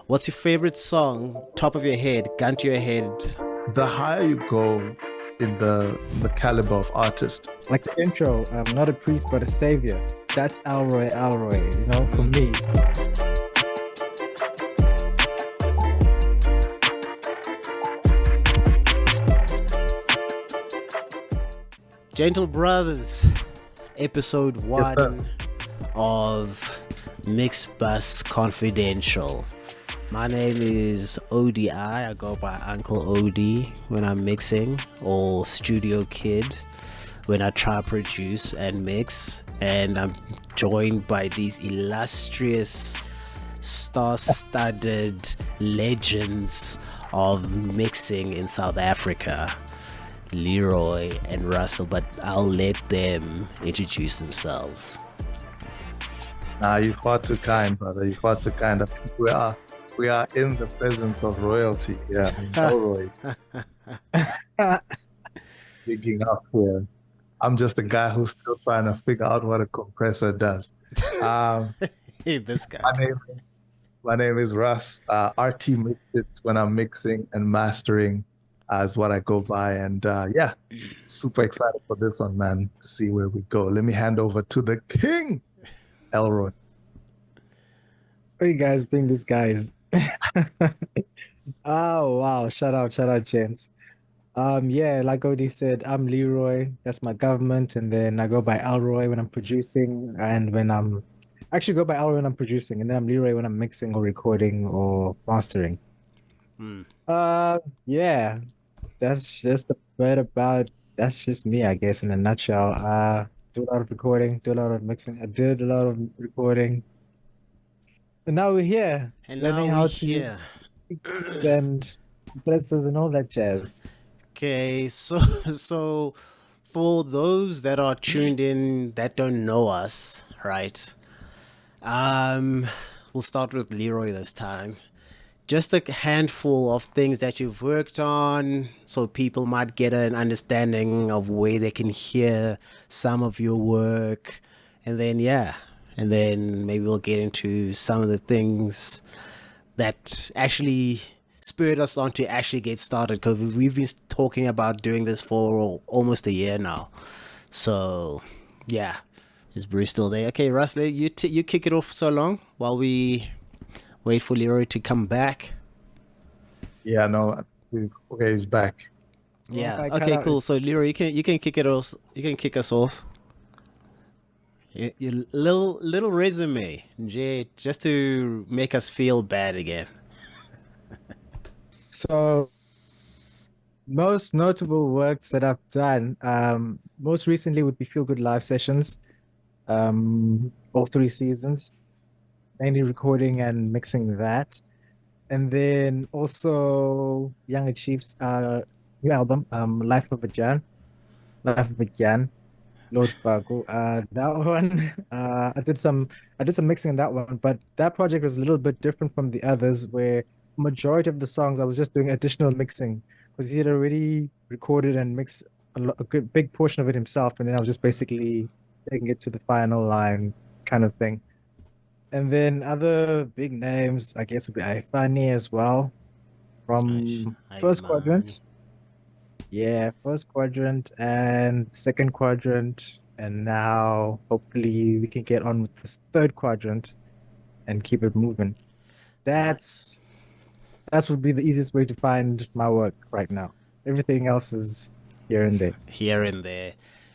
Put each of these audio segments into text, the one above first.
What's your favorite song? Top of your head, gun to your head. The higher you go in the caliber of artist. Like the intro, I'm not a priest but a savior. That's Elroy, you know, for me. Gentle Brothers, episode 1 of Mixbuss Confidential. My name is ODI. I go by Uncle OD when I'm mixing, or Studio Kid when I try to produce and mix. And I'm joined by these illustrious, star-studded legends of mixing in South Africa, Leroy and Russell, but I'll let them introduce themselves. Nah, you're far too kind, brother. You're far too kind. I think we are in the presence of royalty. Yeah, Leroy. Digging up here. I'm just a guy who's still trying to figure out what a compressor does. Hey, this guy. My name is Russ. RT Mixit when I'm mixing and mastering is what I go by. And yeah, super excited for this one, man, to see where we go. Let me hand over to the king, Elroy. Hey guys, being these guys. Oh wow, shout out, James. Yeah, like Odie said, I'm Leroy, that's my government, and then I go by Elroy when I'm producing, and when I'm actually go by Elroy when I'm producing, and then I'm Leroy when I'm mixing or recording or mastering. Yeah, that's just a bit about that's just me, I guess, in a nutshell. Do a lot of recording, do a lot of mixing. I did a lot of recording. And now we're here, And learning now how we're to here. and compressors and all that jazz. Okay, so for those that are tuned in that don't know us, right? We'll start with Leroy this time. Just a handful of things that you've worked on, so people might get an understanding of where they can hear some of your work, and then maybe we'll get into some of the things that actually spurred us on to actually get started, because we've been talking about doing this for almost a year now. So yeah, is Bruce still there? Okay, Russ, you kick it off so long while we wait for Leroy to come back. Yeah, no, okay, he's back. Yeah. Okay. Cool. So Leroy, you can kick it off. You can kick us off. Your little resume, Jay, just to make us feel bad again. So most notable works that I've done, most recently would be Feel Good Live sessions, all 3 seasons, mainly recording and mixing that. And then also Young Chiefs new album, Life of a Jan, Lord Bago. That one, I did some mixing on that one, but that project was a little bit different from the others, where majority of the songs I was just doing additional mixing because he had already recorded and mixed a good big portion of it himself, and then I was just basically taking it to the final line kind of thing. And then other big names, I guess, would be Ifani as well from First Quadrant. Yeah, First Quadrant and Second Quadrant. And now hopefully we can get on with the Third Quadrant and keep it moving. That would be the easiest way to find my work right now. Everything else is here and there. Here and there.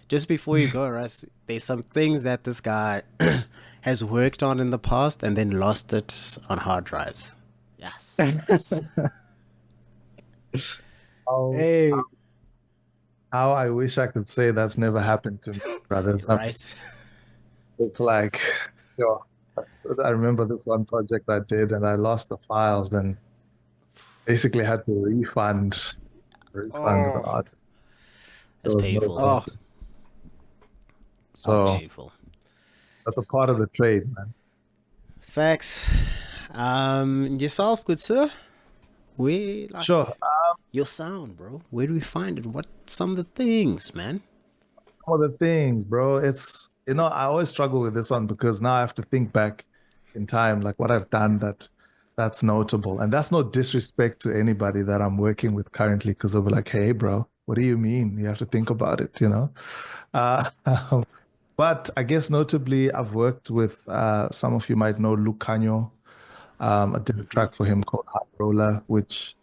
Just before you go, Russ, there's some things that this guy has worked on in the past and then lost it on hard drives. Yes. Hey. How I wish I could say that's never happened to me, brother. Right. It's like, I remember this one project I did and I lost the files and basically had to refund the artist. That's painful. So painful. That's a part of the trade, man. Facts. Yourself, good sir? Sure. Your sound, bro. Where do we find it? What some of the things, man? Some of the things, bro. It's I always struggle with this one because now I have to think back in time, like what I've done that That's notable. And that's no disrespect to anybody that I'm working with currently, because they'll be like, hey, bro, what do you mean? You have to think about it, you know? Uh, but I guess notably, I've worked with some of you might know Lucanio. I did a track for him called High Roller, which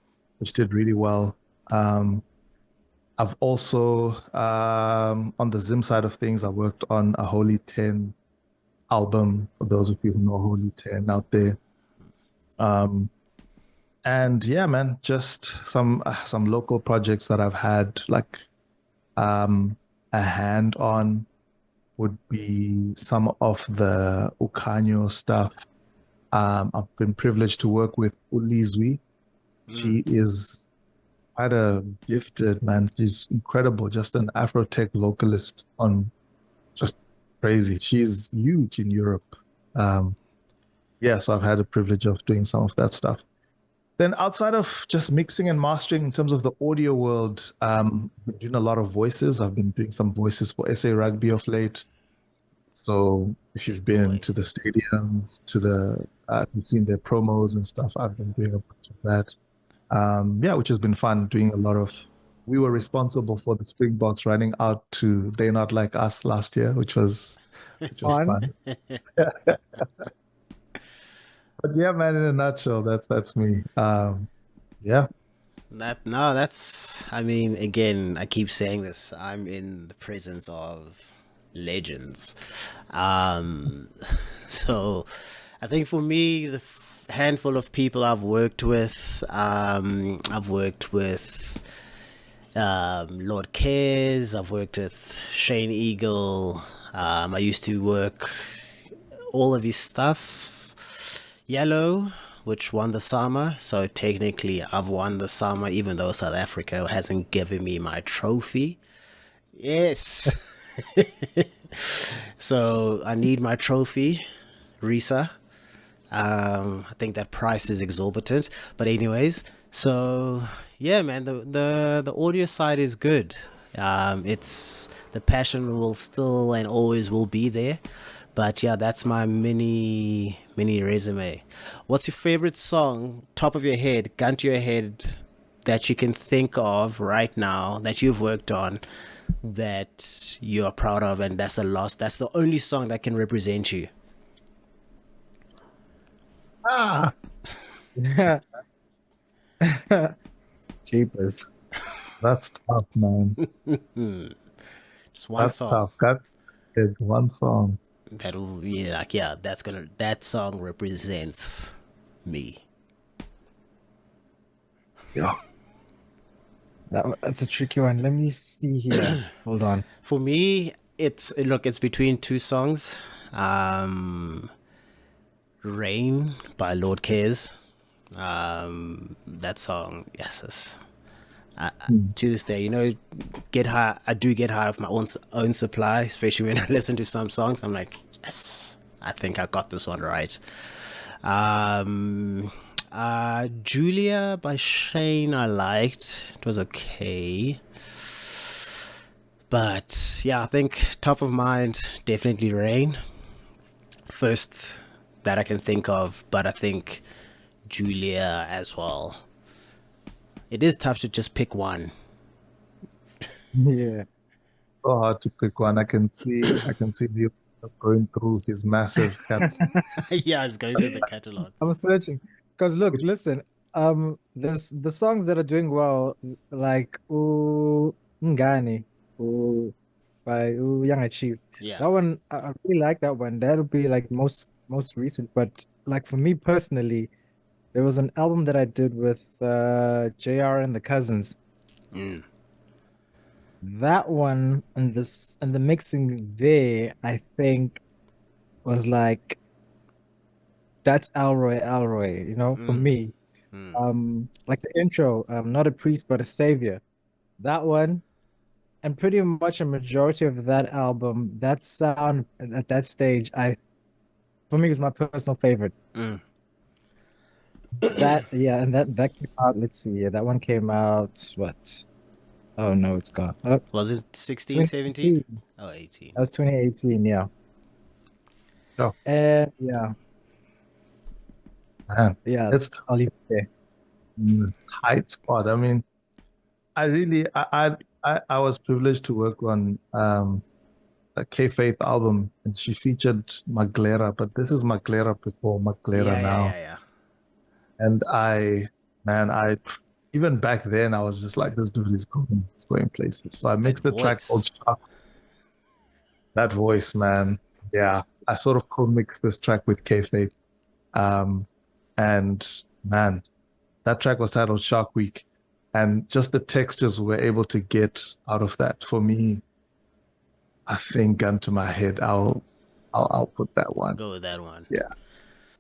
did really well. I've also on the Zim side of things, I worked on a Holy 10 album, for those of you who know Holy 10 out there. Um, And yeah, man, just some local projects that I've had like a hand on would be some of the Ukanyo stuff. I've been privileged to work with Ulizwi. She is quite a gifted man. She's incredible, just an Afro tech vocalist on just crazy. She's huge in Europe. Um, yeah, so I've had the privilege of doing some of that stuff. Then outside of just mixing and mastering in terms of the audio world, I've been doing a lot of voices. I've been doing some voices for SA Rugby of late. So if you've been Boy. to the stadiums, you've seen their promos and stuff, I've been doing a bunch of that. Yeah, which has been fun doing a lot of. We were responsible for the Springboks running out to They Not Like Us last year, which was On. fun. But yeah, man, in a nutshell, that's me. Yeah. That's, I mean, again, I keep saying this. I'm in the presence of legends. Um, so I think for me, the handful of people I've worked with Lord Cares, I've worked with Shane Eagle. I used to work all of his stuff. Yellow, which won the summer. So technically, I've won the summer, even though South Africa hasn't given me my trophy. Yes. So I need my trophy, Risa. I think that price is exorbitant. But anyways, so yeah, man, the audio side is good. It's the passion will still and always will be there. But yeah, that's my mini resume. What's your favorite song, top of your head, gun to your head, that you can think of right now that you've worked on that you're proud of, and that's the loss. That's the only song that can represent you. Ah, Jeepers. that's tough, man. Just one That's song tough. Got it. One song. that'll be like, yeah, that song represents me. Yeah. That's a tricky one. Let me see here. Hold on. For me, it's between two songs. Um, Rain by Lord Cares. That song, yes. Hmm. To this day, get high. I do get high of my own supply, especially when I listen to some songs. I'm like, yes, I think I got this one right. Um, Julia by Shane, I liked. It was okay, but yeah, I think top of mind, definitely Rain. First that I can think of, but I think Julia as well. It is tough to just pick one. Yeah. So hard to pick one. I can see you going through his massive cat. Yeah, it's going through the catalog. I'm searching because look, listen. There's the songs that are doing well, like Ngani, by Young Chief. Yeah. That one, I really like that one. That'll be like most recent. But like for me personally, there was an album that I did with JR and the Cousins. Mm. That one and the mixing there, I think was like that's Alroy, for Mm. me. Mm. Like the intro, not a priest but a savior. That one, and pretty much a majority of that album, that sound at that stage, for me was my personal favorite. Mm. That yeah, and that came out, let's see, yeah, that one came out what? Oh no, it's gone. Was it 16, 17? 2018. Oh, 18. That was 2018, yeah. Oh, And yeah, Man, Yeah, it's I'll leave it there. tight spot. I mean, I really, I was privileged to work on a K Faith album, and she featured Maglera, but this is Maglera before Maglera Yeah, yeah, now. yeah, yeah. And man, even back then, I was just like, this dude is going places. So I That mixed the track called voice. Shark. That voice, man. Yeah, I sort of co-mixed this track with K Faith. Um, and man, that track was titled Shark Week. And just the textures we were able to get out of that for me, I think, gun to my head, I'll put that one. Go with that one. Yeah.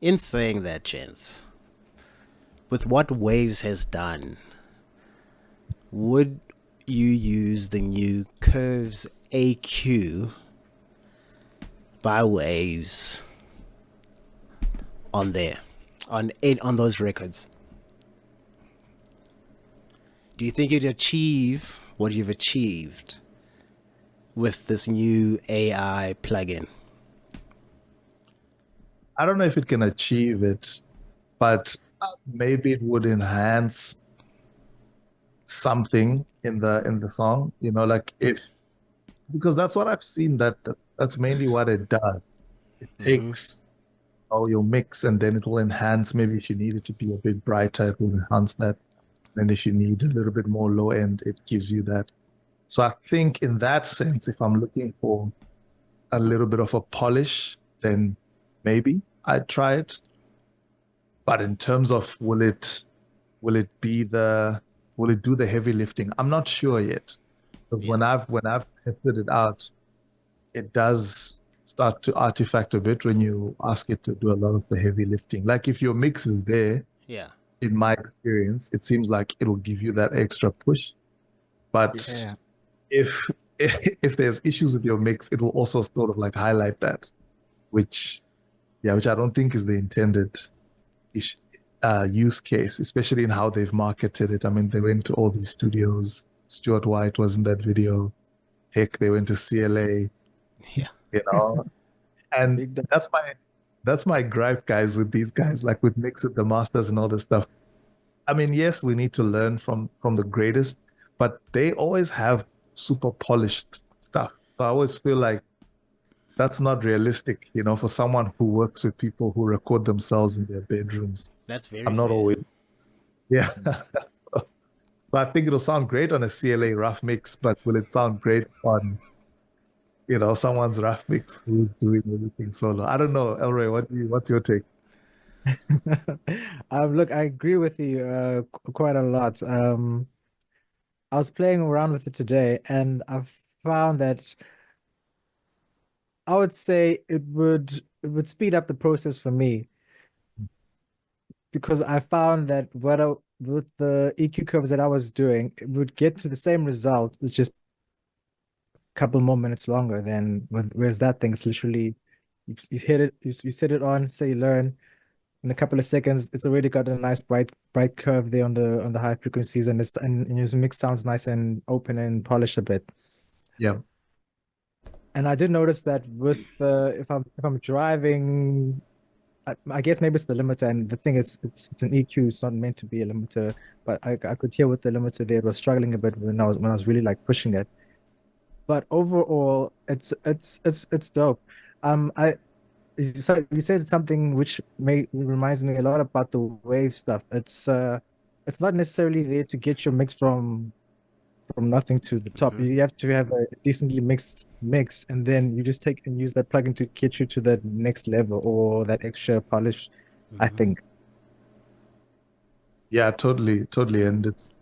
In saying that, gents, with what Waves has done, would you use the new Curves AQ by Waves on there, on those records? Do you think you'd achieve what you've achieved with this new AI plugin? I don't know if it can achieve it, but maybe it would enhance something in the song, like if because that's what I've seen that's mainly what it does. It Mm-hmm. takes all your mix and then it will enhance. Maybe if you need it to be a bit brighter, it will enhance that. And if you need a little bit more low end, it gives you that. So I think in that sense, if I'm looking for a little bit of a polish, then maybe I'd try it. But in terms of will it be the will it do the heavy lifting? I'm not sure yet. But Yeah. when I've tested it out, it does start to artifact a bit when you ask it to do a lot of the heavy lifting. Like if your mix is there, Yeah. in my experience, it seems like it'll give you that extra push. But Yeah. if if there's issues with your mix, it will also sort of like highlight that, which which I don't think is the intended ish, use case, especially in how they've marketed it. I mean, they went to all these studios. Stuart White was in that video. Heck, they went to CLA, Yeah. you know, and Big. that's my gripe, guys, with these guys, like with Mix with the Masters and all this stuff. I mean, yes, we need to learn from the greatest, but they always have super polished stuff. So I always feel like that's not realistic, for someone who works with people who record themselves in their bedrooms. That's very I'm not fair. always, yeah. So I think it'll sound great on a CLA rough mix, but will it sound great on, someone's rough mix who's doing everything solo? I don't know, Elroy, what's your take? Look, I agree with you quite a lot. I was playing around with it today, and I've found that I would say it would speed up the process for me because I found that with the EQ curves that I was doing, it would get to the same result. It's just a couple more minutes longer than whereas that thing is literally you hit it, you set it on, say you learn. In a couple of seconds, it's already got a nice bright curve there on the high frequencies, and your mix sounds nice and open and polished a bit. Yeah. And I did notice that with the if I'm driving, I guess maybe it's the limiter, and the thing is it's an EQ, it's not meant to be a limiter, but I could hear with the limiter there it was struggling a bit when I was really like pushing it. But overall, it's dope. I So you said something which may reminds me a lot about the wave stuff. It's not necessarily there to get your mix from nothing to the top. Mm-hmm. You have to have a decently mixed mix, and then you just take and use that plugin to get you to that next level or that extra polish, I Mm-hmm. think. Yeah, totally, totally. And it's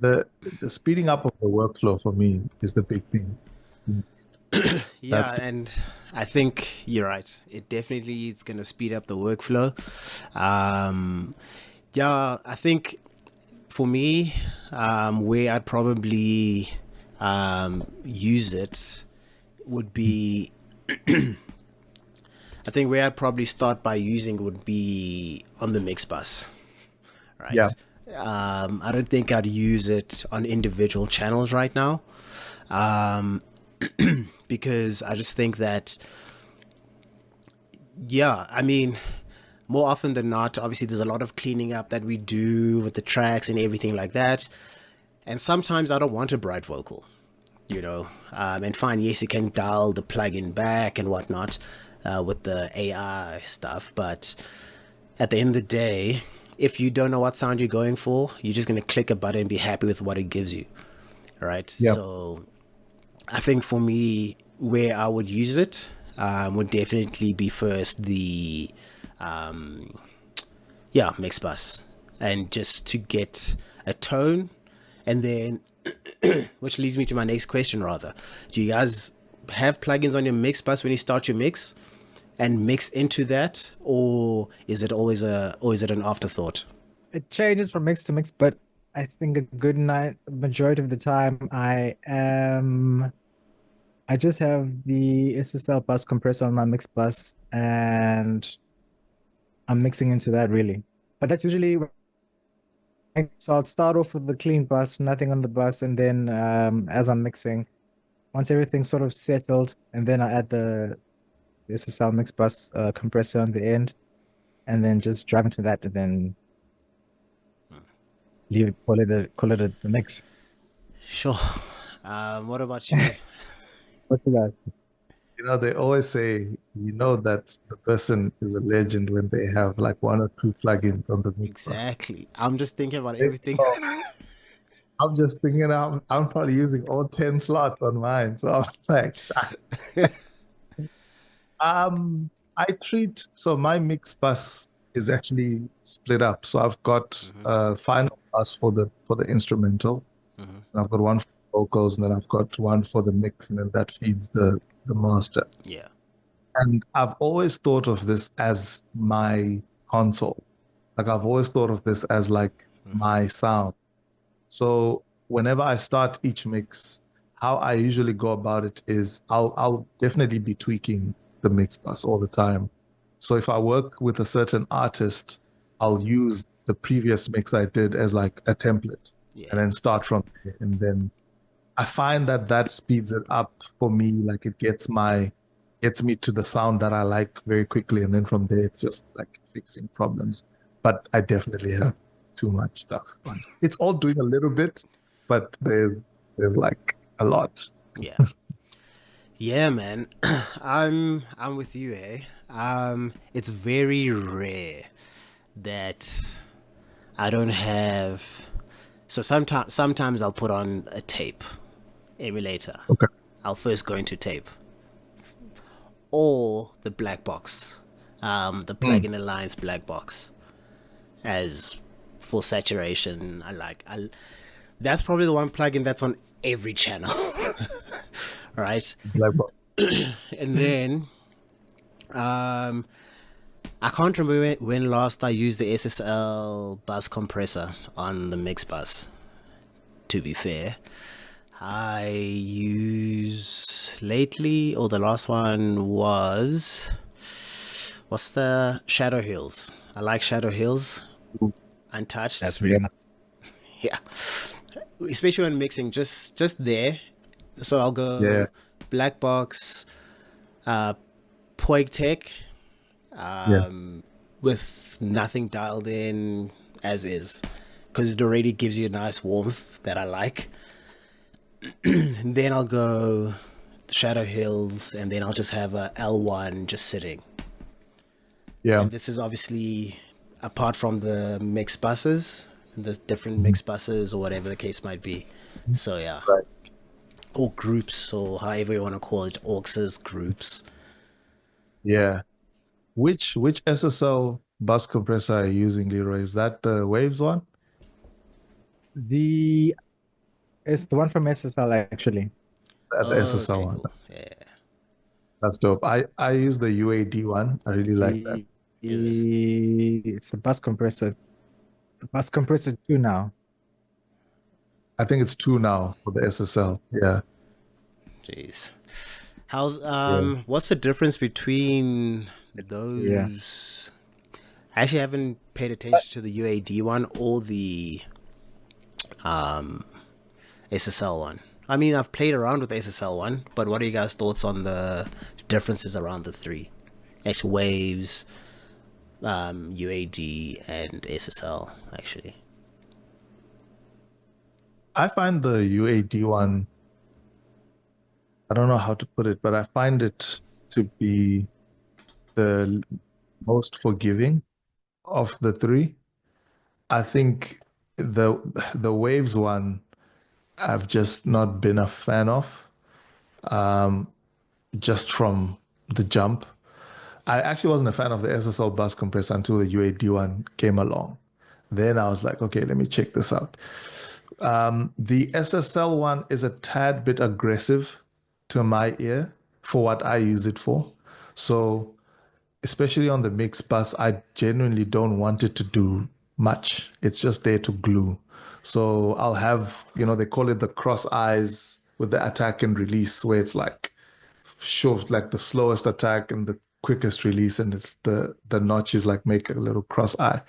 the the speeding up of the workflow for me is the big thing. Yeah, That's the, and I think you're right. It definitely is going to speed up the workflow. Um, yeah, I think for me, where I'd probably use it would be, I think where I'd probably start by using would be on the mix bus, yeah, right? I don't think I'd use it on individual channels right now, um, because I just think that, yeah, I mean, more often than not, obviously there's a lot of cleaning up that we do with the tracks and everything like that. And sometimes I don't want a bright vocal, and fine, yes, you can dial the plugin back and whatnot with the AI stuff, but at the end of the day, if you don't know what sound you're going for, you're just going to click a button and be happy with what it gives you. All right. Yep. So I think for me, where I would use it would definitely be first the Mixbuss, and just to get a tone, and then which leads me to my next question rather. Do you guys have plugins on your Mixbuss when you start your mix and mix into that, or is it an afterthought? It changes from mix to mix, but I think a good majority of the time I just have the SSL bus compressor on my mix bus, and I'm mixing into that really. But that's usually so I'll start off with the clean bus, nothing on the bus, and then as I'm mixing, once everything's sort of settled, and then I add the SSL mix bus compressor on the end, and then just drive into that, and then leave it, call it a mix. Sure. What about you? What you guys? They always say, that the person is a legend when they have like one or two plugins on the mix bus. Exactly. I'm just thinking about everything. I'm just thinking I'm probably using all 10 slots on mine. So I'm like, so my mix bus is actually split up. So I've got a final bus for the instrumental, and I've got one for vocals, and then I've got one for the mix, and then that feeds the master. Yeah. And I've always thought of this as my console. Like I've always thought of this as like my sound. So whenever I start each mix, how I usually go about it is I'll definitely be tweaking the mix bus all the time. So if I work with a certain artist, I'll use the previous mix I did as like a template, and then start from there. And then I find that speeds it up for me. Like it gets me to the sound that I like very quickly, and then from there it's just like fixing problems. But I definitely have too much stuff. It's all doing a little bit, but there's like a lot. Yeah. Yeah, man. I'm with you, eh? It's very rare that I don't have. So sometimes I'll put on a tape emulator. Okay. I'll first go into tape, or the black box, the plugin alliance black box, as full saturation. That's probably the one plugin that's on every channel. Right? Black box. And then I can't remember when last I used the SSL bus compressor on the mix bus, to be fair. I use lately, or the last one was, what's the Shadow Hills? I like Shadow Hills. Untouched. That's really nice. Yeah. Especially when mixing, just there. So I'll go Black Box, Poig Tech, with nothing dialed in as is, because it already gives you a nice warmth that I like. And then I'll go Shadow Hills, and then I'll just have a L1 just sitting. Yeah. And this is obviously apart from the mix buses, the different mix buses or whatever the case might be. So yeah. Right. Or groups, or however you want to call it, auxes, groups. Yeah. Which SSL bus compressor are you using, Leroy? Is that the Waves one? It's the one from SSL actually. The SSL Okay, one. cool. Yeah. That's dope. I use the UAD one. I really like that. It's the bus compressor. It's the bus compressor 2 now. I think it's 2 now for the SSL. Yeah. Jeez. What's the difference between those? I actually haven't paid attention to the UAD one or the SSL one. I mean, I've played around with the SSL one, but what are you guys' thoughts on the differences around the three? Actual waves, UAD and SSL actually. I find the UAD one, I don't know how to put it, but I find it to be the most forgiving of the three. I think the Waves one I've just not been a fan of, um, just from the jump. I actually wasn't a fan of the SSL bus compressor until the UAD one came along. Then I was like, okay, let me check this out. The SSL one is a tad bit aggressive to my ear for what I use it for. So, especially on the mix bus, I genuinely don't want it to do much. It's just there to glue. So I'll have, they call it the cross eyes with the attack and release, where it's like short, like the slowest attack and the quickest release, and it's the notches like make a little cross eye.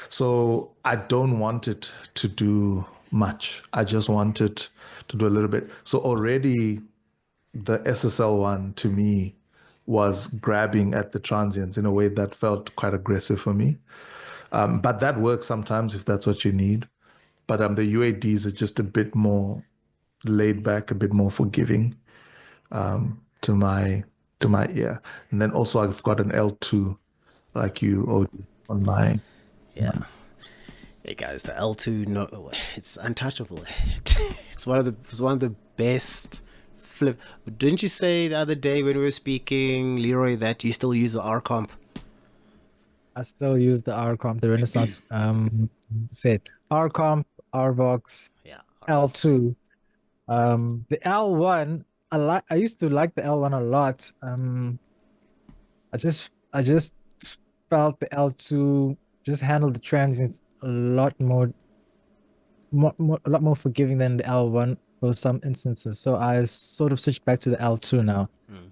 So I don't want it to do much. I just want it to do a little bit. So already the SSL one to me was grabbing at the transients in a way that felt quite aggressive for me. But that works sometimes if that's what you need. But the UADs are just a bit more laid back, a bit more forgiving, to my ear. And then also I've got an L2 like you, OD, on my. Yeah. Hey guys, the L2, no, it's untouchable. It's one of the best flip. Didn't you say the other day when we were speaking, Leroy, that you still use the R comp? I still use the R comp, the Renaissance set. R comp, RVox, Yeah. L2. The L1, I used to like the L1 a lot. I just felt the L2 just handled the transients a lot a lot more forgiving than the L1 for some instances. So I sort of switched back to the L2 now. Mm.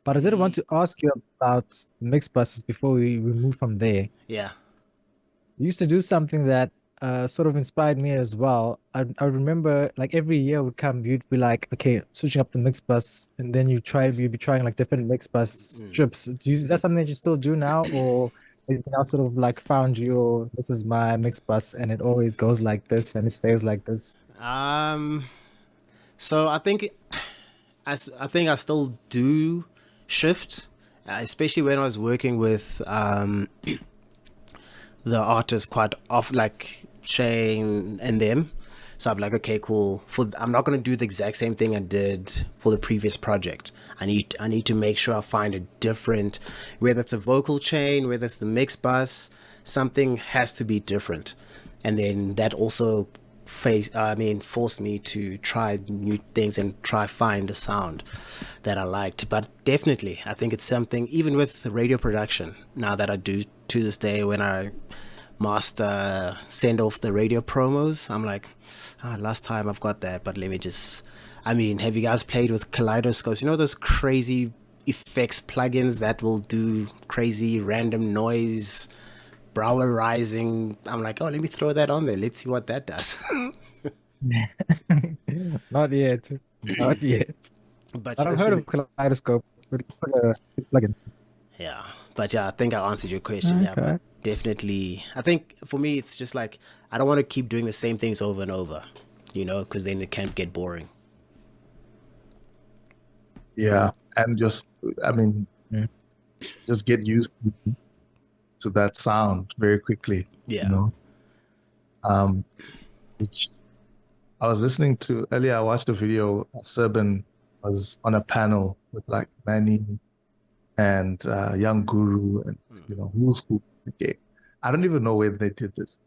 But I did want to ask you about mix buses before we move from there. Yeah. You used to do something that sort of inspired me as well. I remember like every year would come, you'd be like, okay, switching up the mix bus, and then you'd be trying like different mix bus strips. Is that something that you still do now, or have you now sort of like found your this is my mix bus and it always goes like this and it stays like this? So I think I think I still do shift, especially when I was working with the artists quite off, like Shane and them. So I'm like, okay, cool. I'm not gonna do the exact same thing I did for the previous project. I need to make sure I find a different, whether it's a vocal chain, whether it's the mix bus, something has to be different. And then that also forced me to try new things and try find a sound that I liked. But definitely, I think it's something, even with radio production, now that I do to this day, when I master send off the radio promos, I'm like, last time I've got that, but let me just, have you guys played with kaleidoscopes? You know those crazy effects plugins that will do crazy random noise, brow rising? I'm like, oh, let me throw that on there, let's see what that does. Not yet. Not yet. But I've heard of Kaleidoscope. Plugin. Yeah, but yeah, I think I answered your question. Okay. Yeah, but definitely, I think for me, it's just like I don't want to keep doing the same things over and over, because then it can get boring. Yeah, and just just get used to that sound very quickly. Yeah. Which I was listening to earlier. I watched a video. Serban was on a panel with like Manny and Young Guru and who's who in the game. I don't even know where they did this,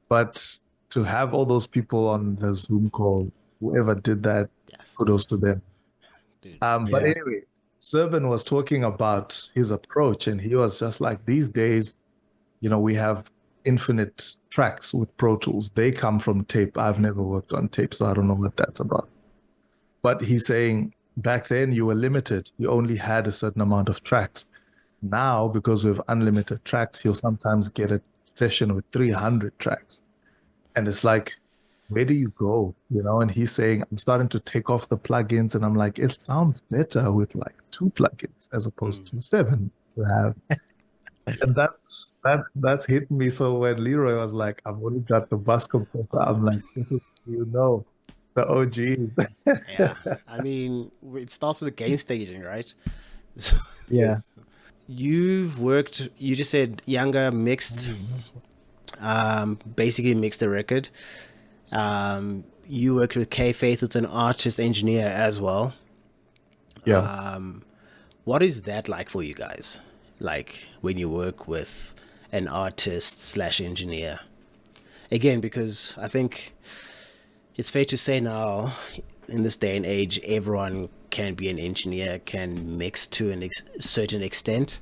but to have all those people on the Zoom call, whoever did that, Yes. kudos to them. Dude. But anyway, Serban was talking about his approach, and he was just like, these days, we have infinite tracks with Pro Tools. They come from tape. I've never worked on tape, so I don't know what that's about. But he's saying back then you were limited. You only had a certain amount of tracks. Now, because we have unlimited tracks, you'll sometimes get a session with 300 tracks. And it's like, where do you go? And he's saying, I'm starting to take off the plugins. And I'm like, it sounds better with like 2 plugins as opposed to 7 to have. And that's hit me. So when Leroy was like, "I've only got the bus compressor," I'm like, "This is the OGs." Yeah, I mean, it starts with gain staging, right? So, Yeah. Yes. you've worked. You just said younger mixed, basically mixed the record. You worked with K Faith, who's an artist engineer as well. Yeah. What is that like for you guys? Like when you work with an artist slash engineer? Again, because I think it's fair to say now, in this day and age, everyone can be an engineer, can mix to a certain extent.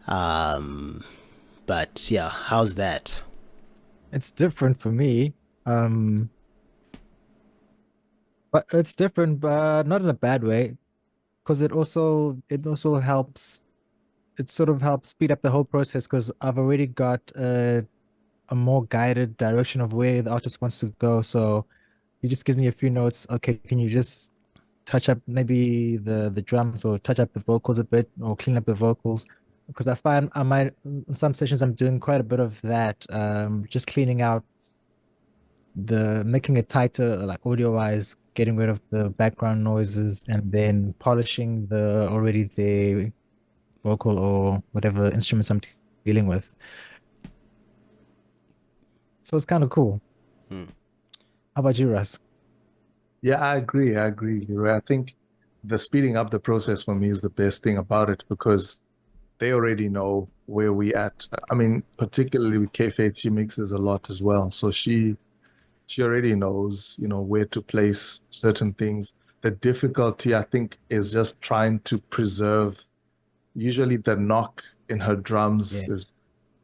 Um, but yeah, how's that? It's different for me. Um, but it's different, but not in a bad way, because it also helps. It sort of helps speed up the whole process because I've already got a more guided direction of where the artist wants to go. So he just gives me a few notes. Okay, can you just touch up maybe the drums or touch up the vocals a bit or clean up the vocals? Because I find I might in some sessions I'm doing quite a bit of that, just cleaning out making it tighter, like audio wise, getting rid of the background noises, and then polishing the already the vocal or whatever instruments I'm dealing with. So it's kind of cool. How about you, Russ? Yeah, I agree. I agree, Leroy. I think the speeding up the process for me is the best thing about it because they already know where we at. I mean, particularly with K Faith, she mixes a lot as well. So she already knows, where to place certain things. The difficulty, I think, is just trying to preserve. Usually the knock in her drums Yeah. is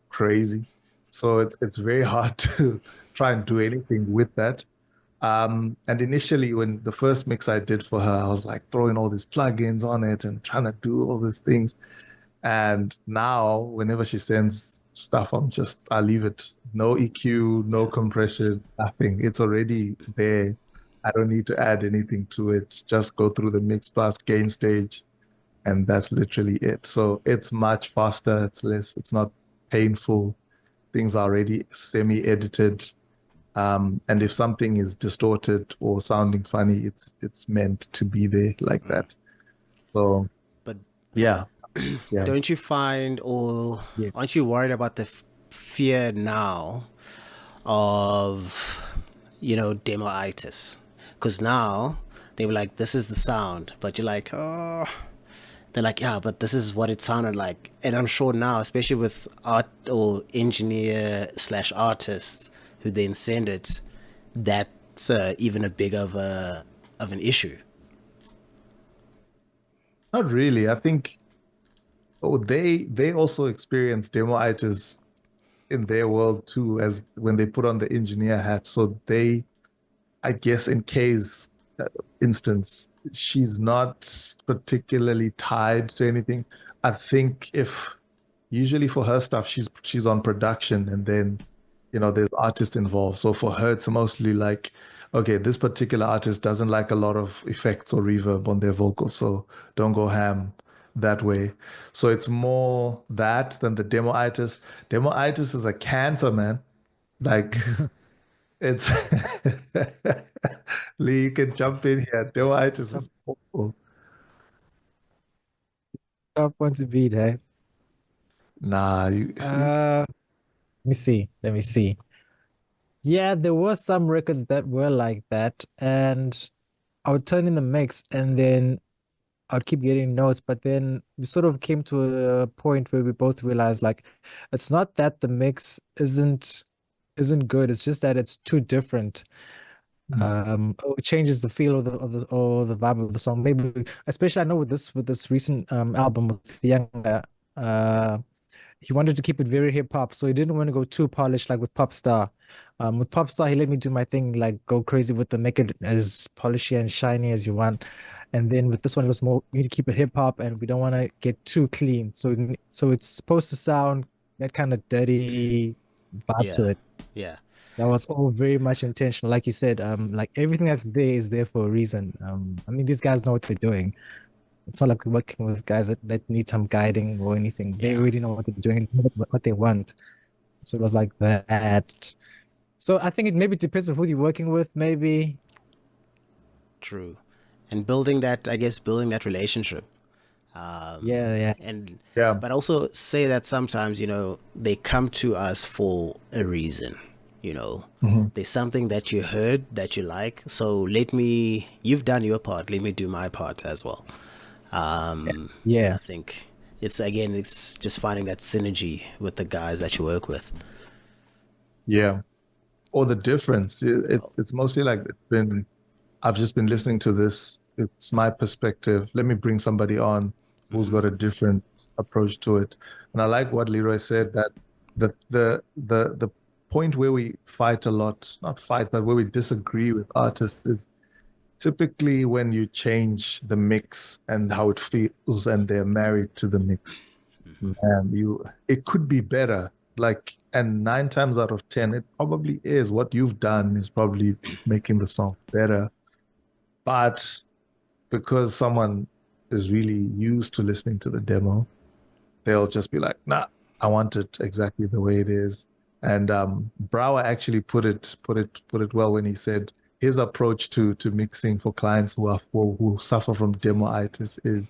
crazy. So it's very hard to try and do anything with that. And initially, when the first mix I did for her, I was like throwing all these plugins on it and trying to do all these things. And now, whenever she sends stuff, I leave it. No EQ, no Yeah. compression, nothing. It's already there. I don't need to add anything to it. Just go through the mix bus gain stage, and that's literally it. So it's much faster. It's not painful. Things are already semi-edited. And if something is distorted or sounding funny, it's meant to be there like that. So But yeah, yeah. don't you find, or Yeah. aren't you worried about the fear now of, demo-itis? Because now they were like, this is the sound, but you're like, oh, they're like, yeah, but this is what it sounded like. And I'm sure now, especially with art or engineer slash artists who then send it, that's even a big of an issue. Not really. I think they also experience demoitis in their world too, as when they put on the engineer hat. So I guess in Kay's instance, she's not particularly tied to anything. I think if usually for her stuff, she's on production and then, there's artists involved. So for her, it's mostly like, okay, this particular artist doesn't like a lot of effects or reverb on their vocals, so don't go ham that way. So it's more that than the demoitis. Demoitis is a cancer, man. Like it's Lee, you can jump in here. Demoitis Tough, is awful. tough one to beat, hey? Nah, Let me see. Let me see. Yeah, there were some records that were like that, and I would turn in the mix and then I'd keep getting notes, but then we sort of came to a point where we both realized like it's not that the mix isn't good, it's just that it's too different. It changes the feel of the or the vibe of the song. Maybe especially I know with this recent album with Younger, uh he wanted to keep it very hip hop, so he didn't want to go too polished like with Popstar. With Popstar, he let me do my thing, like go crazy with the make it as polishy and shiny as you want. And then with this one, it was more we need to keep it hip hop, and we don't want to get too clean. So it's supposed to sound that kind of dirty vibe to Yeah, it. yeah. That was all very much intentional, like you said. Like everything that's there is there for a reason. I mean, these guys know what they're doing. It's not like we're working with guys that need some guiding or anything. They Yeah, already know what they're doing, what they want. So it was like that. So I think it maybe depends on who you're working with, maybe. true. And building that, I guess, building that relationship. Yeah, yeah. And Yeah. but also say that sometimes, they come to us for a reason. Mhm. There's something that you heard that you like, so you've done your part, let me do my part as well. And Yeah. I think it's just finding that synergy with the guys that you work with. Yeah. Or the difference. It's mostly like I've just been listening to this. It's my perspective. Let me bring somebody on who's got a different approach to it. And I like what Leroy said, that the point where we fight a lot, not fight, but where we disagree with artists is typically when you change the mix and how it feels and they're married to the mix. And it could be better. Like, and 9 times out of 10, it probably is. What you've done is probably making the song better. But because someone is really used to listening to the demo, they'll just be like, nah, I want it exactly the way it is. And Brower actually put it well when he said his approach to mixing for clients who suffer from demoitis is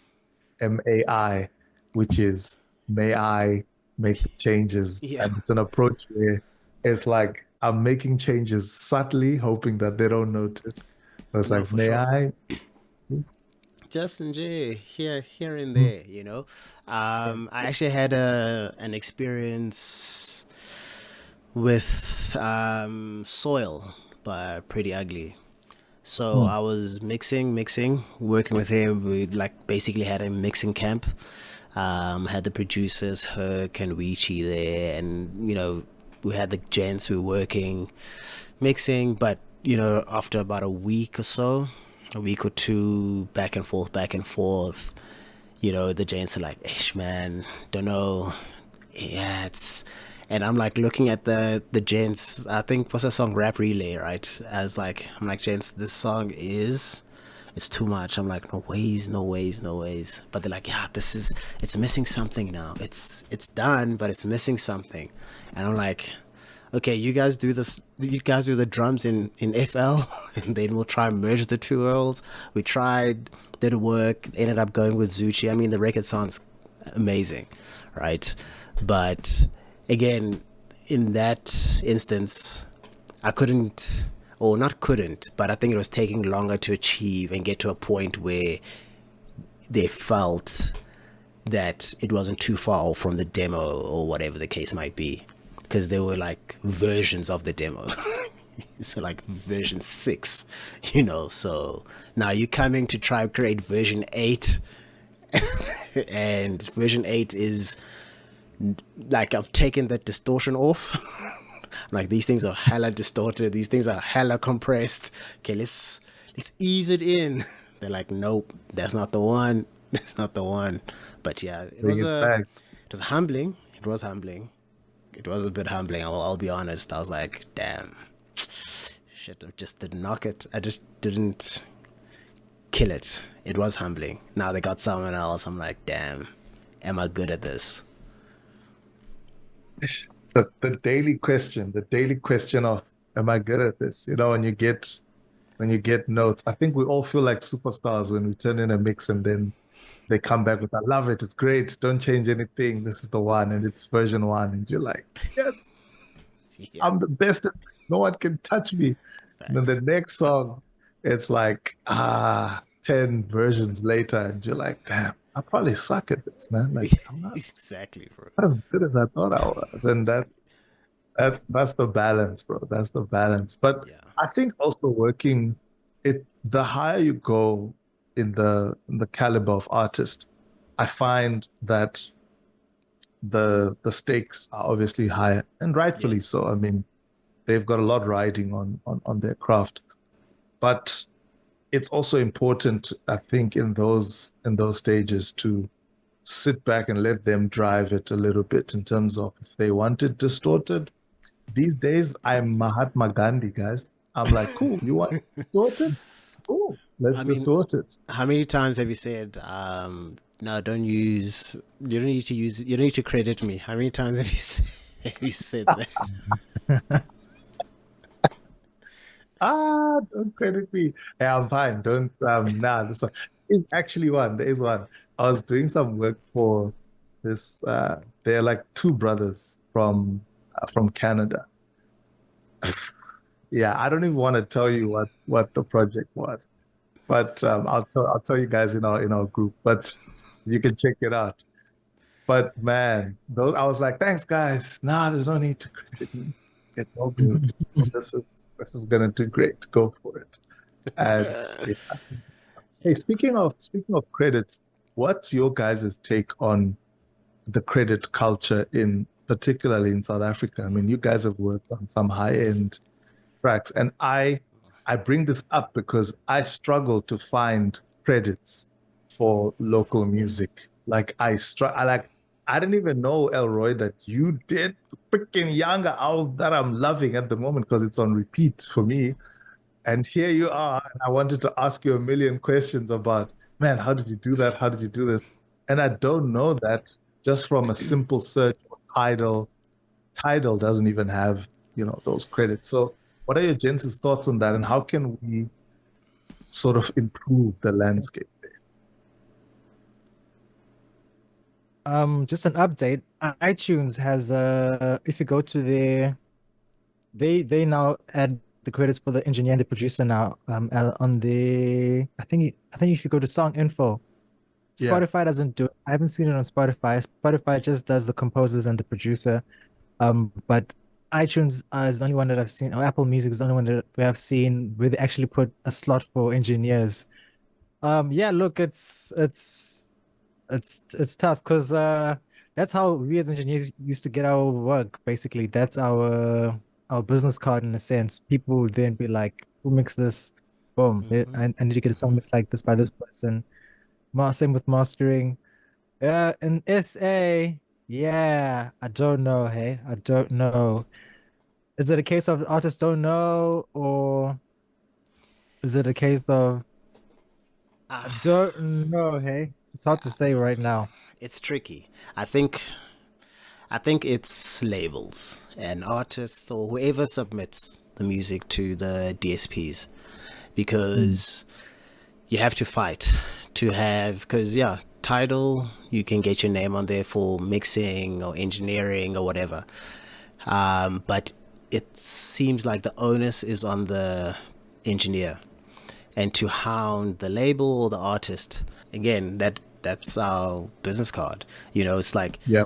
MAI, which is may I make the changes. Yeah. And it's an approach where it's like I'm making changes subtly, hoping that they don't notice. So it's No, like, for may sure. I? Just enjoy here and Mm, there. yeah. I actually had an experience with soil, but pretty ugly. So Mm, I was mixing, working with him. We like basically had a mixing camp. Had the producers Herc and Weechi there, and we had the gents who were working, mixing. But after about a week or two, back and forth, the gents are like, "Ish, man, don't know, yeah, it's." And I'm like looking at the gents. I think what's that song, Rap Relay, right? I'm like, gents, this song it's too much. I'm like, no ways, no ways, no ways. But they're like, yeah, it's missing something now. It's done, but it's missing something. And I'm like, okay, you guys do this. You guys do the drums in FL, and then we'll try and merge the two worlds. We tried, didn't work. Ended up going with Zucci. I mean, the record sounds amazing, right? But again, in that instance, I couldn't, or not couldn't, but I think it was taking longer to achieve and get to a point where they felt that it wasn't too far off from the demo or whatever the case might be, because there were like versions of the demo. So like version 6, so now you're coming to try and create version 8, and version 8 is like, I've taken the distortion off. Like, these things are hella distorted, these things are hella compressed. Okay, let's ease it in. They're like, nope, that's not the one. That's not the one. But yeah, bring it back. it was humbling. It was humbling. It was a bit humbling. I'll be honest. I was like, damn, shit, I just didn't knock it. I just didn't kill it. It was humbling. Now they got someone else. I'm like, damn, am I good at this? The daily question of am I good at this? When you get notes, I think we all feel like superstars when we turn in a mix and then they come back with, I love it, it's great, don't change anything. This is the one, and it's version one. And you're like, yes, Yeah, I'm the best at this. No one can touch me. And then the facts. next song, it's like, 10 versions later, and you're like, damn, I probably suck at this, man. Like, I'm not Exactly, bro. as good as I thought I was. And that's the balance, bro. That's the balance. But Yeah, I think also working the higher you go in the caliber of artist, I find that the stakes are obviously higher, and yeah, rightfully so. I mean, they've got a lot riding on their craft. But it's also important, I think, in those stages to sit back and let them drive it a little bit in terms of if they want it distorted. These days, I'm Mahatma Gandhi, guys. I'm like, cool, you want it distorted? Oh, let's I mean, distort it. how many times have you said, no, don't use, you don't need to credit me. How many times have you have you said that? Don't credit me. Yeah, I'm fine. Don't nah, this one is actually one. There is one. I was doing some work for this they're like two brothers from Canada. Yeah, I don't even want to tell you what the project was, but I'll tell you guys in our group, but you can check it out. But man, those I was like, thanks guys. Nah, there's no need to credit me. It's all good. This is gonna do great. Go for it. And yeah. Hey, speaking of credits, what's your guys' take on the credit culture in particularly in South Africa? I mean, you guys have worked on some high-end tracks, and I bring this up because I struggle to find credits for local music. Like I didn't even know, Elroy, that you did the freaking younger album that I'm loving at the moment because it's on repeat for me. And here you are, and I wanted to ask you a million questions about, man, how did you do that? How did you do this? And I don't know that just from a simple search for Tidal. Tidal doesn't even have, those credits. So what are your gents' thoughts on that, and how can we sort of improve the landscape? Just an update. iTunes has if you go to their they now add the credits for the engineer and the producer now on the I think if you go to song info, Yeah. Spotify doesn't do it. I haven't seen it on Spotify. Spotify just does the composers and the producer. But iTunes is the only one that I've seen, or Apple Music is the only one that we have seen where they actually put a slot for engineers. Yeah, look, it's tough because that's how we as engineers used to get our work. Basically, that's our business card in a sense. People would then be like, "Who mixed this? Boom! I need to get a song mixed like this by this person." Same with mastering. In SA, yeah, I don't know. Hey, I don't know. Is it a case of the artists don't know, or is it a case of I don't know? Hey, it's hard to say right now. It's tricky. I think I think it's labels and artists or whoever submits the music to the DSPs Mm. because you have to fight to have because yeah, title you can get your name on there for mixing or engineering or whatever. But it seems like the onus is on the engineer and to hound the label or the artist again that's our business card, it's like Yeah.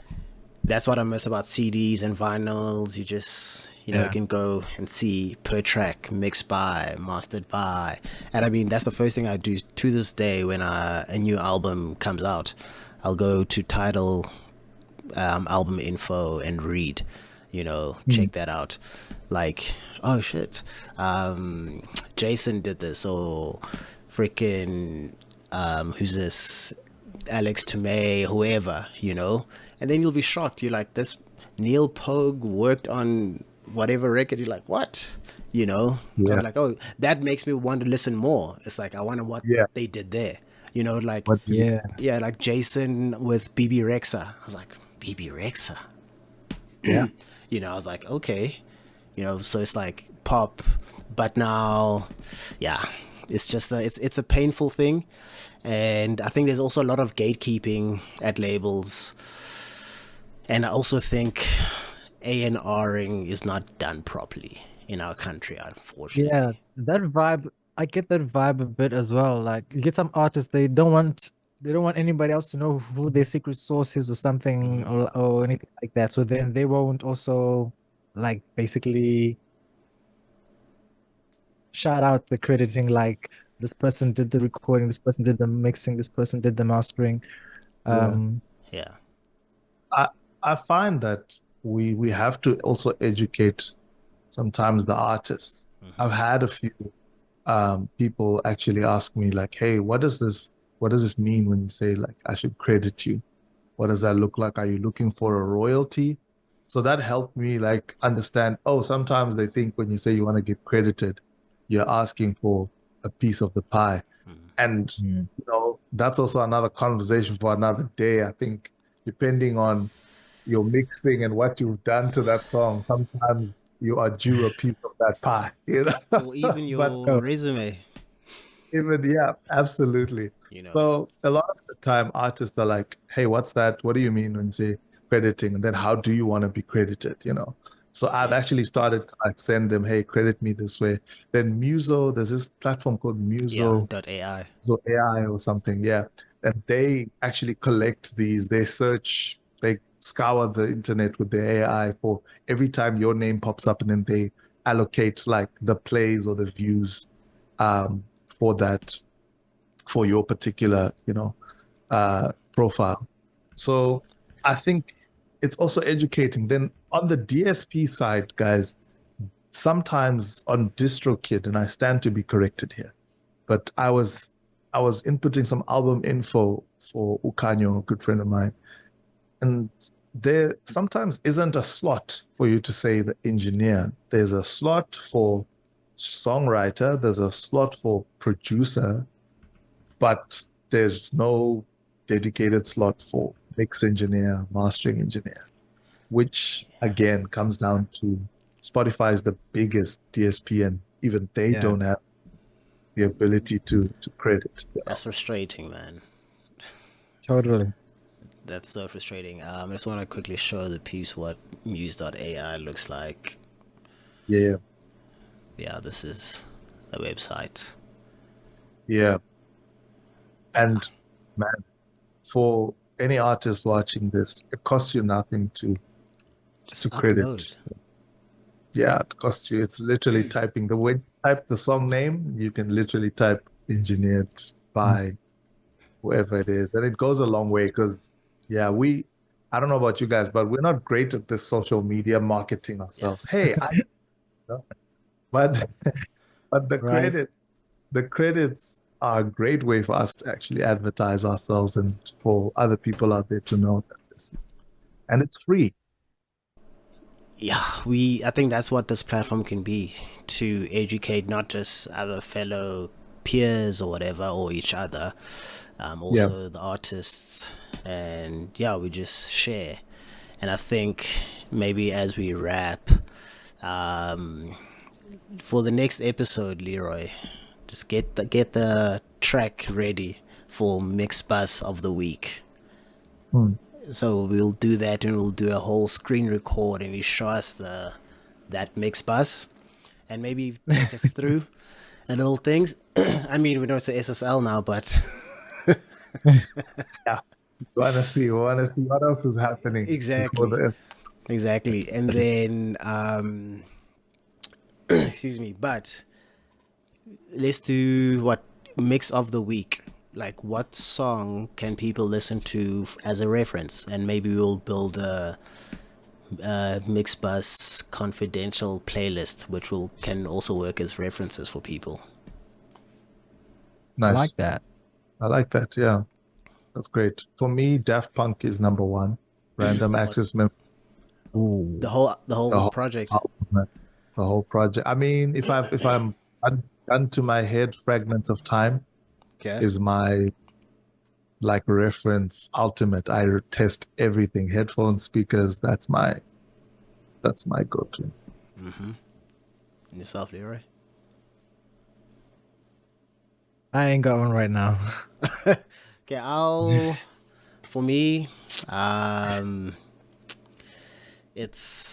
that's what I miss about CDs and vinyls. You just, you Yeah. can go and see per track, mixed by, mastered by. And I mean, that's the first thing I do to this day when a new album comes out. I'll go to title, album info and read, Mm. check that out. Like, oh shit, Jason did this, or freaking, who's this? Alex Tomei, whoever, and then you'll be shocked. You're like, this Neil Pogue worked on whatever record. You're like, what? I'm Yeah. like, oh, that makes me want to listen more. It's like, I wonder what Yeah. they did there. Like, What did Yeah. yeah, like Jason with BB Rexa. I was like, BB Rexa? Yeah. I was like, okay, so it's like pop, but now, yeah, it's just it's a painful thing, and I think there's also a lot of gatekeeping at labels, and I also think A&Ring is not done properly in our country, Yeah, unfortunately. that vibe, I get that vibe a bit as well. Like you get some artists, they don't want anybody else to know who their secret source is or something or anything like that. So then they won't also like basically shout out the crediting like this person did the recording, this person did the mixing, this person did the mastering. Yeah. Um Yeah. I I find that we have to also educate sometimes the artists. I've had a few people actually ask me like, "Hey, what does this mean when you say like I should credit you? What does that look like? Are you looking for a royalty?" So that helped me like understand, oh, sometimes they think when you say you want to get credited, you're asking for a piece of the pie. And that's also another conversation for another day. I think depending on your mixing and what you've done to that song, sometimes you are due a piece of that pie, Or even But your resume, even, yeah, absolutely. you know. So a lot of the time, artists are like, "Hey, what's that? What do you mean when you say crediting? And then how do you want to be credited?" So I've Yeah. actually started to like send them, "Hey, credit me this way." Then Muso, there's this platform called Yeah, Muso, dot AI. so AI or something, yeah. And they actually collect these. They search, they scour the internet with the AI for every time your name pops up, and then they allocate like the plays or the views um, for that, for your particular, profile. So I think it's also educating. Then on the DSP side, guys, sometimes on DistroKid, and I stand to be corrected here, but I was inputting some album info for Ukanyo, a good friend of mine, and there sometimes isn't a slot for you to say the engineer. There's a slot for songwriter, there's a slot for producer, but there's no dedicated slot for mix engineer, mastering engineer, which again comes down to Spotify is the biggest DSP, and even they Yeah, don't have the ability to credit. That's frustrating, man. totally. That's so frustrating. I just want to quickly show the piece what Muse.ai looks like. Yeah, Yeah, this is the website. yeah. Yeah, And man, for any artist watching this, it costs you nothing just to credit. upload. Yeah, it costs you. It's literally typing the way you type the song name, you can literally type engineered by whoever it is. And it goes a long way because yeah, I don't know about you guys, but we're not great at this social media marketing ourselves. Yes. Hey, but but Right. the credits are a great way for us to actually advertise ourselves and for other people out there to know that this, and it's free. Yeah, I think that's what this platform can be, to educate not just our fellow peers or whatever, or each other, Yeah, also the artists, and yeah, we just share. And I think maybe as we wrap, um, for the next episode, Leroy, just get the track ready for Mixbus of the week. hmm, So we'll do that, and we'll do a whole screen record, and you show us that mix bus, and maybe take us through the little things. I mean, we know it's a SSL now, but yeah. We want to see what else is happening before exactly, the. exactly. And then, excuse me, but let's do what mix of the week. Like, what song can people listen to as a reference? And maybe we'll build a Mixbuss Confidential playlist, which can also work as references for people. I Nice. like that. I like that. Yeah, that's great. For me, Daft Punk is number one. Random What Access Memory, the Ooh. whole the whole project? album, the whole project. I mean, if I'm gun to my head, Fragments of Time Okay. is my like reference ultimate. I test everything, headphones, speakers. That's my go-to. Mm-hmm. And yourself, Leroy? I ain't got one right now. Okay, for me, um,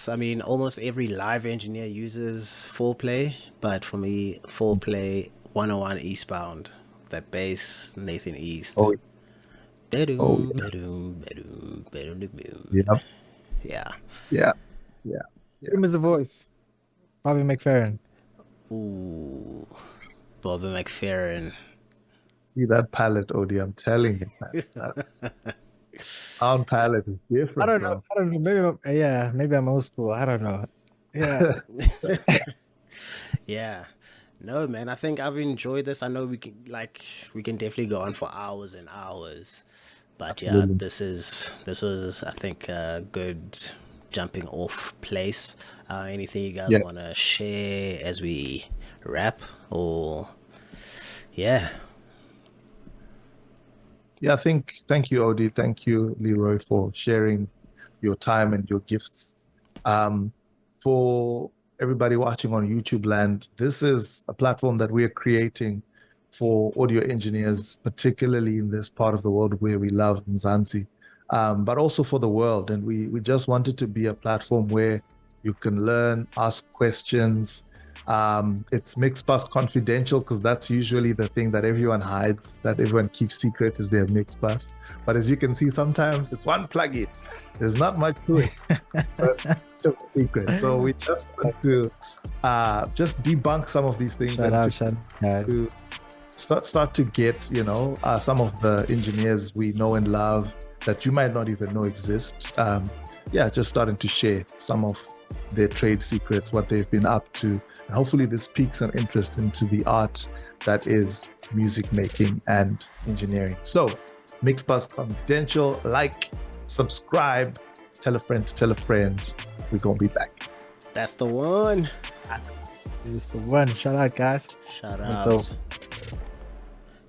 I mean, almost every live engineer uses foreplay, but for me, foreplay 101 Eastbound, that bass, Nathan East. Oh, oh Ba-doom, ba-doom, ba-doom, ba-doom, ba-doom. yeah, Yeah. yeah, yeah, yeah. Him is a voice. Bobby McFerrin. Ooh, Bobby McFerrin. See that palette, Odie? I'm telling you, man. That's sound palette is I different, don't know. bro. I don't know. Yeah, maybe I'm old school. I don't know. Yeah. Yeah. No, man, I think I've enjoyed this. I know we can definitely go on for hours and hours. But yeah, Absolutely. this was, I think, a good jumping off place. Anything you guys Yeah. want to share as we wrap, or yeah. Yeah, thank you, Odie. Thank you, Leroy, for sharing your time and your gifts. For everybody watching on YouTube land, this is a platform that we are creating for audio engineers, particularly in this part of the world where we love Mzansi, but also for the world. And we just wanted to be a platform where you can learn, ask questions. It's Mixbuss Confidential because that's usually the thing that everyone hides, that everyone keeps secret is their Mixbuss. But as you can see, sometimes it's one plugin. There's not much to it. So it's a secret. So we just want to just debunk some of these things Shout and out, guys. to start to get some of the engineers we know and love that you might not even know exist. Just starting to share some of their trade secrets, what they've been up to, and hopefully this piques some interest into the art that is music making and engineering. So Mixbuss Confidential, like, subscribe, tell a friend to tell a friend. We're gonna be back. That's the one. It's the one. Shout out, guys. Shout That's out. dope.